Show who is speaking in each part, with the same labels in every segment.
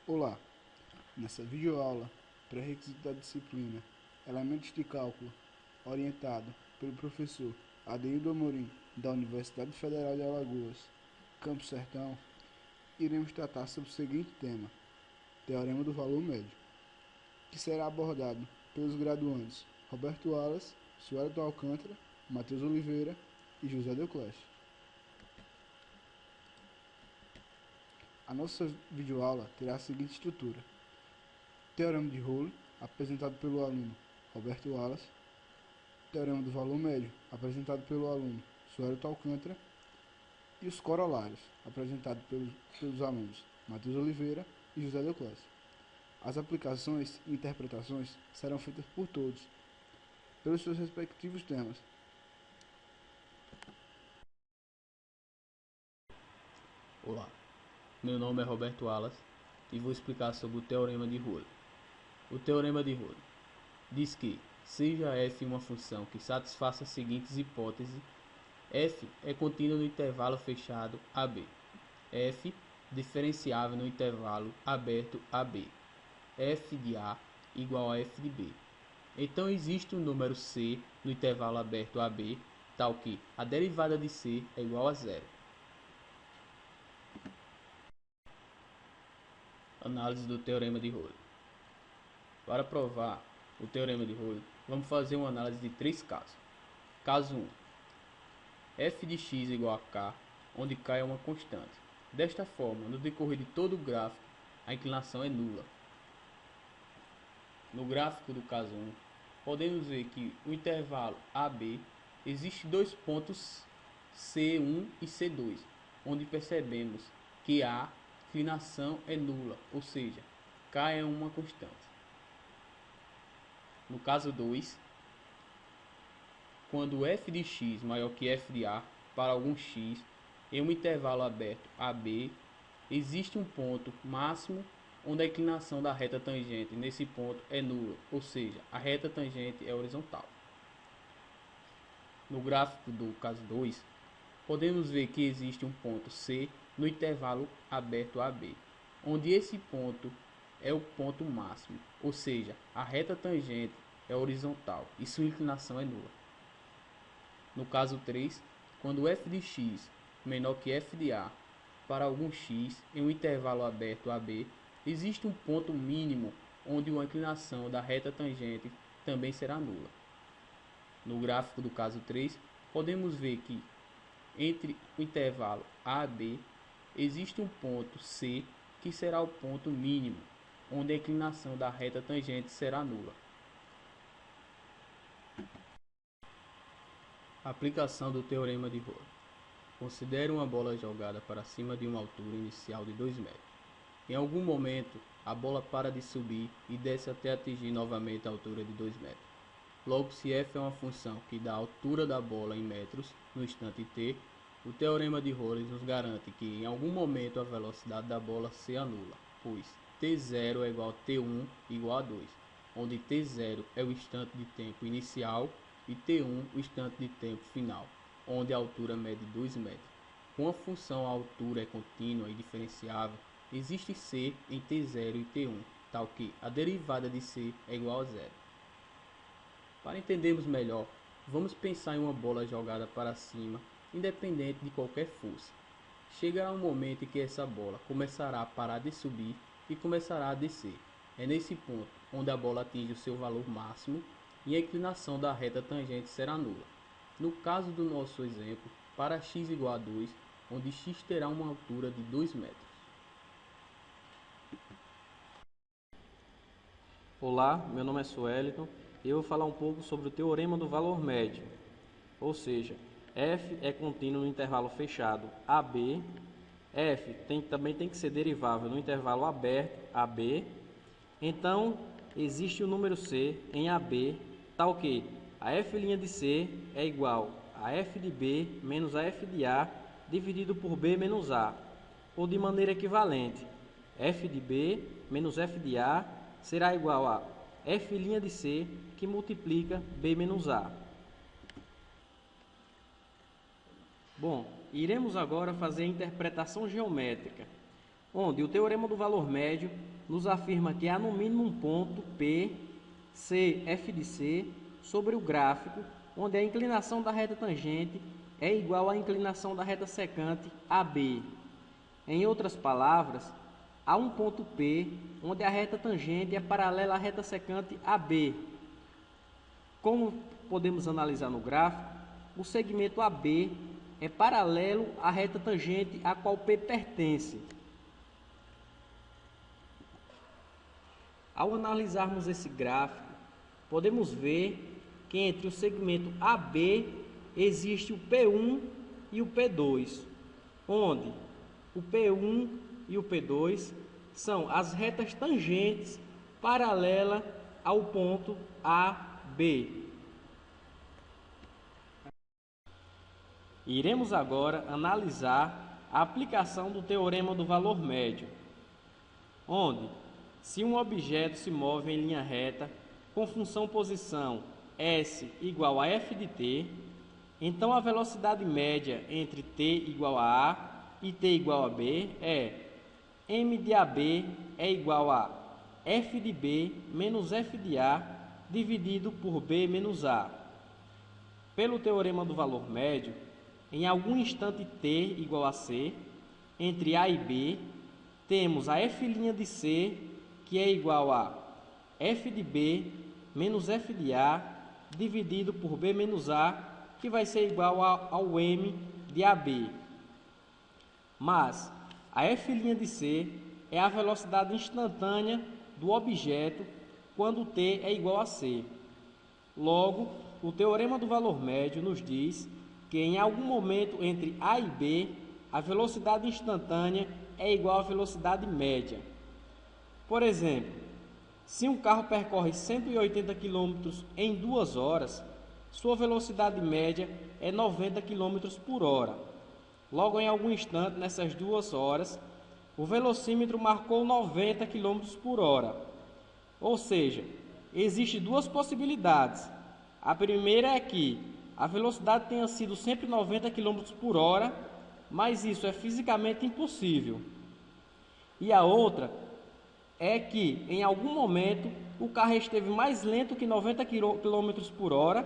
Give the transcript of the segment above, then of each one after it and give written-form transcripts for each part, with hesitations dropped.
Speaker 1: Olá, nessa videoaula, pré-requisito da disciplina Elementos de Cálculo, orientado pelo professor Adeildo Amorim, da Universidade Federal de Alagoas, Campus Sertão, iremos tratar sobre o seguinte tema: Teorema do Valor Médio, que será abordado pelos graduandos Roberto Wallace, Suelton Alcântara, Matheus Oliveira e José Deoclésio. A nossa videoaula terá a seguinte estrutura: Teorema de Rolo, apresentado pelo aluno Roberto Wallace. Teorema do Valor Médio, apresentado pelo aluno Suelton Alcântara. E os corolários, apresentados pelos alunos Matheus Oliveira e José Deoclésio. As aplicações e interpretações serão feitas por todos, pelos seus respectivos temas.
Speaker 2: Olá, meu nome é Roberto Wallace e vou explicar sobre o Teorema de Rolo. O Teorema de Rolo diz que, seja f uma função que satisfaça as seguintes hipóteses: f é contínua no intervalo fechado AB, f diferenciável no intervalo aberto AB, f de A igual a f de B. Então existe um número C no intervalo aberto AB, tal que a derivada de C é igual a zero. Análise do Teorema de Rolo. Para provar o Teorema de Rolo, vamos fazer uma análise de três casos. Caso 1. f de x igual a k, onde k é uma constante. Desta forma, no decorrer de todo o gráfico, a inclinação é nula. No gráfico do caso 1, podemos ver que o intervalo AB existe dois pontos C1 e C2, onde percebemos que a inclinação é nula, ou seja, k é uma constante. No caso 2, quando f de x maior que f de a para algum x em um intervalo aberto AB, existe um ponto máximo onde a inclinação da reta tangente nesse ponto é nula, ou seja, a reta tangente é horizontal. No gráfico do caso 2, podemos ver que existe um ponto C no intervalo aberto AB, onde esse ponto é o ponto máximo, ou seja, a reta tangente é horizontal e sua inclinação é nula. No caso 3, quando f de x menor que f de a para algum x em um intervalo aberto AB, existe um ponto mínimo onde a inclinação da reta tangente também será nula. No gráfico do caso 3, podemos ver que entre o intervalo A e B existe um ponto C que será o ponto mínimo, onde a inclinação da reta tangente será nula. Aplicação do Teorema de Rolo. Considere uma bola jogada para cima de uma altura inicial de 2 metros. Em algum momento, a bola para de subir e desce até atingir novamente a altura de 2 metros. Logo, se f é uma função que dá a altura da bola em metros no instante t, o Teorema de Rolo nos garante que em algum momento a velocidade da bola se anula, pois t0 é igual a t1 igual a 2, onde t0 é o instante de tempo inicial e t1 o instante de tempo final, onde a altura mede 2 metros. Com a função a altura é contínua e diferenciável, existe c em t0 e t1, tal que a derivada de c é igual a zero. Para entendermos melhor, vamos pensar em uma bola jogada para cima, independente de qualquer força. Chegará um momento em que essa bola começará a parar de subir e começará a descer. É nesse ponto onde a bola atinge o seu valor máximo e a inclinação da reta tangente será nula. No caso do nosso exemplo, para x igual a 2, onde x terá uma altura de 2 metros.
Speaker 3: Olá, meu nome é Suelton e eu vou falar um pouco sobre o Teorema do Valor Médio. Ou seja, f é contínuo no intervalo fechado AB, f também tem que ser derivável no intervalo aberto AB, então existe o número C em AB, tal que a f' de C é igual a f de B menos a f de A dividido por B menos A, ou de maneira equivalente, f de B menos f de A será igual a f' de C que multiplica B menos A. Bom, iremos agora fazer a interpretação geométrica. onde o teorema do valor médio nos afirma que há no mínimo um ponto P, C, F de C, sobre o gráfico, onde a inclinação da reta tangente é igual à inclinação da reta secante AB. Em outras palavras, há um ponto P, onde a reta tangente é paralela à reta secante AB. Como podemos analisar no gráfico, o segmento AB é paralelo à reta tangente a qual P pertence. Ao analisarmos esse gráfico, podemos ver que entre o segmento AB existe o P1 e o P2, onde o P1 e o P2 são as retas tangentes paralelas ao ponto AB. Iremos agora analisar a aplicação do teorema do valor médio, onde, se um objeto se move em linha reta com função posição S igual a F de t, então a velocidade média entre t igual a A e t igual a B é m de AB é igual a F de B menos F de A dividido por B menos A. Pelo teorema do valor médio, em algum instante t igual a C, entre A e B, temos a F' de C, que é igual a F de B menos F de A dividido por B menos A, que vai ser igual ao M de AB. Mas a F' de C é a velocidade instantânea do objeto quando t é igual a C. Logo, o teorema do valor médio nos diz que em algum momento entre A e B, a velocidade instantânea é igual à velocidade média. Por exemplo, se um carro percorre 180 km em 2 horas, sua velocidade média é 90 km por hora. Logo, em algum instante, nessas 2 horas, o velocímetro marcou 90 km por hora. Ou seja, existem 2 possibilidades. A primeira é que a velocidade tenha sido sempre 90 km por hora, mas isso é fisicamente impossível. E a outra é que, em algum momento, o carro esteve mais lento que 90 km por hora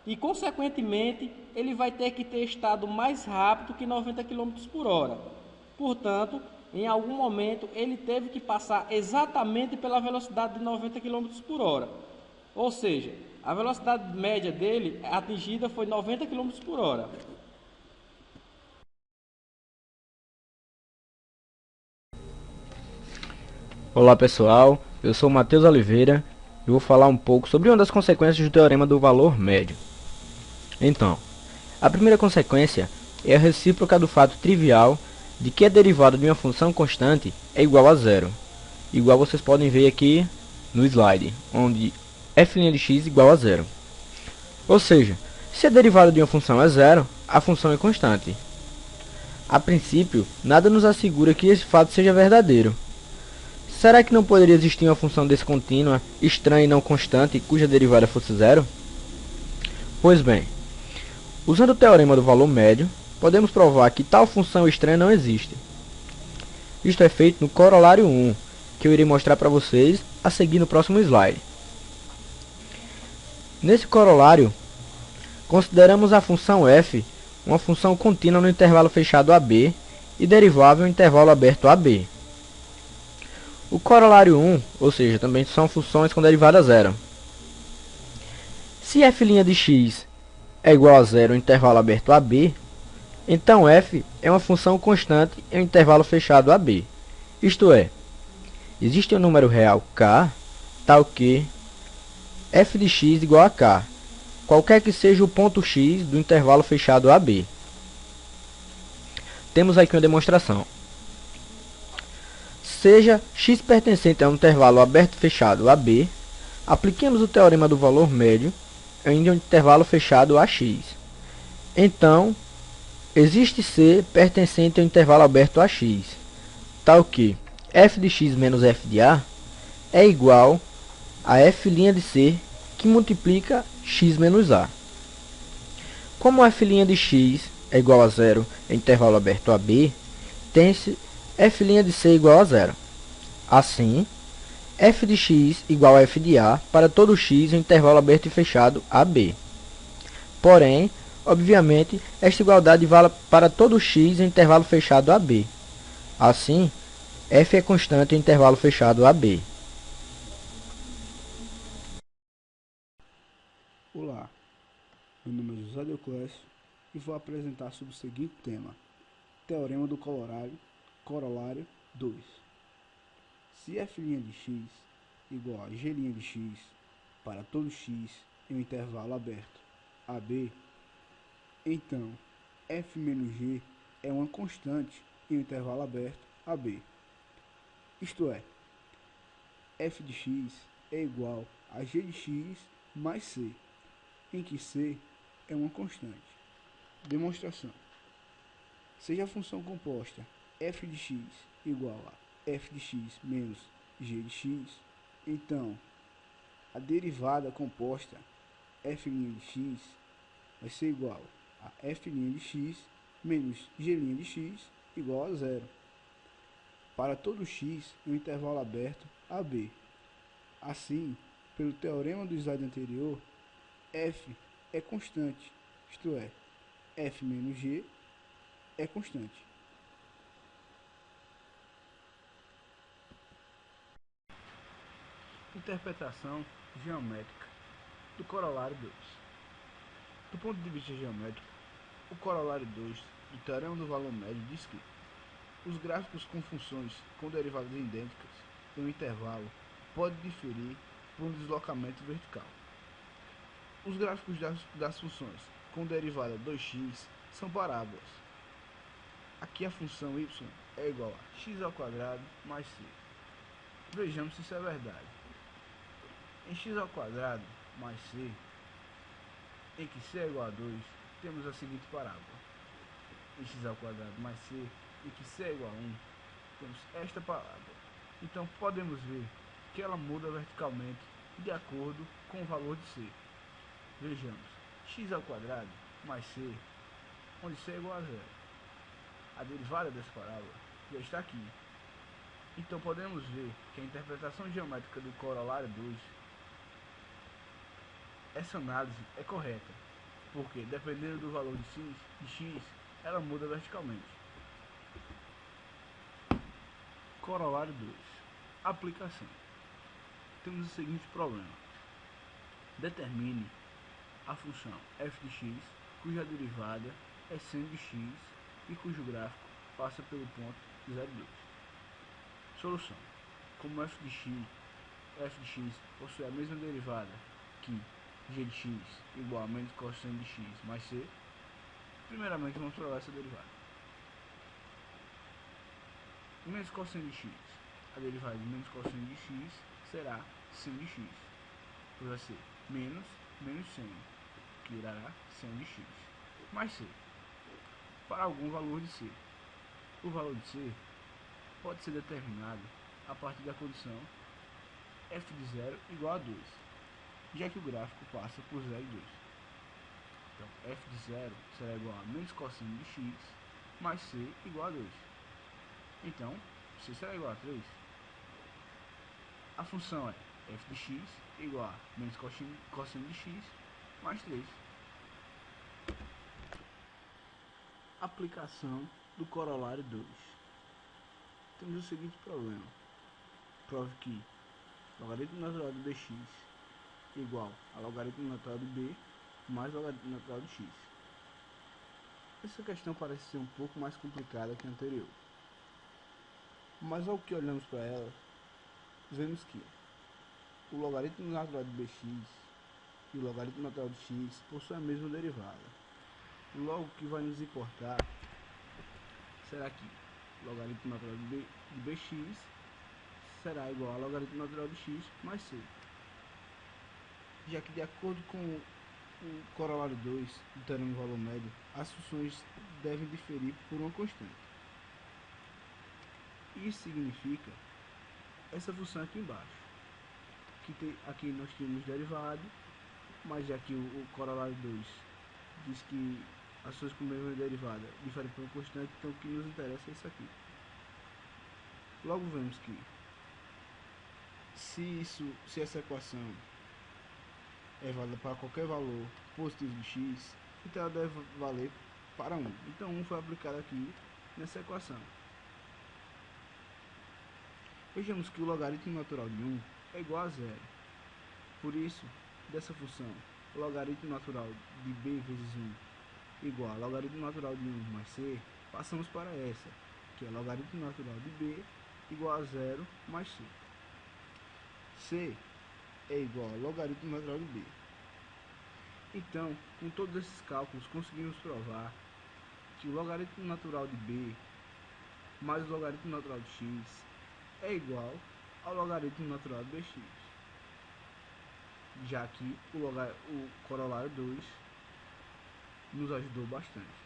Speaker 3: e, consequentemente, ele vai ter que ter estado mais rápido que 90 km por hora. Portanto, em algum momento, ele teve que passar exatamente pela velocidade de 90 km por hora. Ou seja, a velocidade média dele atingida foi 90 km por hora.
Speaker 4: Olá pessoal, eu sou Matheus Oliveira e vou falar um pouco sobre uma das consequências do teorema do valor médio. Então, a primeira consequência é a recíproca do fato trivial de que a derivada de uma função constante é igual a zero, igual vocês podem ver aqui no slide, onde f' de x igual a zero. Ou seja, se a derivada de uma função é zero, a função é constante. A princípio, nada nos assegura que esse fato seja verdadeiro. Será que não poderia existir uma função descontínua, estranha e não constante, cuja derivada fosse zero? Pois bem, usando o teorema do valor médio, podemos provar que tal função estranha não existe. Isto é feito no corolário 1, que eu irei mostrar para vocês a seguir no próximo slide. Nesse corolário, consideramos a função f uma função contínua no intervalo fechado AB e derivável no intervalo aberto AB. O corolário 1, ou seja, também são funções com derivada zero. Se f' de x é igual a zero no intervalo aberto AB, então f é uma função constante em um intervalo fechado AB. Isto é, existe um número real k, tal que f de x igual a k, qualquer que seja o ponto x do intervalo fechado AB. Temos aqui uma demonstração. Seja x pertencente a um intervalo aberto fechado AB, apliquemos o teorema do valor médio em um intervalo fechado AX. Então, existe C pertencente a um intervalo aberto AX, tal que f de x menos f de A é igual a f' de C que multiplica x menos A. Como f' de x é igual a zero em intervalo aberto AB, tem-se f' de c igual a zero. Assim, f de x igual a f de a para todo x em intervalo aberto e fechado AB. Porém, obviamente, esta igualdade vale para todo x em intervalo fechado AB. Assim, f é constante em intervalo fechado AB.
Speaker 1: Olá, meu nome é José Deoclésio e vou apresentar sobre o seguinte tema: Teorema do Corolário 2. Se f' de x igual a g' de x para todo x em um intervalo aberto AB, então f menos g é uma constante em um intervalo aberto AB. Isto é, f de x é igual a g de x mais c, em que c é uma constante. Demonstração. Seja a função composta f de x igual a f de x menos g de x, então a derivada composta f' de x vai ser igual a f' de x menos g' de x igual a zero, para todo x em um intervalo aberto AB. Assim, pelo teorema do slide anterior, f é constante, isto é, f menos g é constante. Interpretação geométrica do corolário 2. Do ponto de vista geométrico, o corolário 2 do teorema do valor médio diz que os gráficos com funções com derivadas idênticas em um intervalo podem diferir por um deslocamento vertical. Os gráficos das funções com derivada 2x são parábolas. Aqui a função y é igual a x² mais c. Vejamos se isso é verdade. Em x² mais c, em que c é igual a 2, temos a seguinte parábola. Em x² mais c, em que c é igual a 1, temos esta parábola. Então podemos ver que ela muda verticalmente de acordo com o valor de c. Vejamos, x² mais c, onde c é igual a 0. A derivada dessa parábola já está aqui. Então podemos ver que a interpretação geométrica do corolário 2, essa análise é correta, porque dependendo do valor de x, ela muda verticalmente. Corolário 2. Aplicação. Temos o seguinte problema. Determine a função f de x, cuja derivada é seno de x e cujo gráfico passa pelo ponto 0,2. Solução. Como f de x possui a mesma derivada que g de x igual a menos cosseno de x mais c, primeiramente vamos provar essa derivada. Menos cosseno de x, a derivada de menos cosseno de x será seno de x, pois vai ser menos seno, que dará seno de x, mais c, para algum valor de c. O valor de c pode ser determinado a partir da condição f de 0 igual a 2, já que o gráfico passa por 0 e 2. Então, f de 0 será igual a menos cosseno de x mais c igual a 2. Então, c será igual a 3. A função é f de x igual a menos cosseno de x mais 3. Aplicação do corolário 2. Temos o seguinte problema. Prove que logaritmo natural de bx igual a logaritmo natural de b mais logaritmo natural de x. Essa questão parece ser um pouco mais complicada que a anterior, mas ao que olhamos para ela, vemos que o logaritmo natural de bx e o logaritmo natural de x possuem a mesma derivada. Logo, o que vai nos importar será que logaritmo natural de bx será igual a logaritmo natural de x mais c, já que de acordo com o corolário 2 do teorema do valor médio, as funções devem diferir por uma constante. Isso significa essa função aqui embaixo, que aqui nós temos derivado, mas já que o corolário 2 diz que as funções com a mesma derivada diferem por uma constante, então o que nos interessa é isso aqui. Logo vemos que se essa equação é válida para qualquer valor positivo de x, então ela deve valer para 1. Então 1 foi aplicado aqui nessa equação. Vejamos que o logaritmo natural de 1 é igual a zero. Por isso, dessa função, o logaritmo natural de b vezes 1 igual a logaritmo natural de 1 mais c, passamos para essa, que é logaritmo natural de b igual a 0 mais c. C é igual a logaritmo natural de b. Então, com todos esses cálculos, conseguimos provar que o logaritmo natural de b mais o logaritmo natural de x é igual ao logaritmo natural de bx, já que o corolário 2 nos ajudou bastante.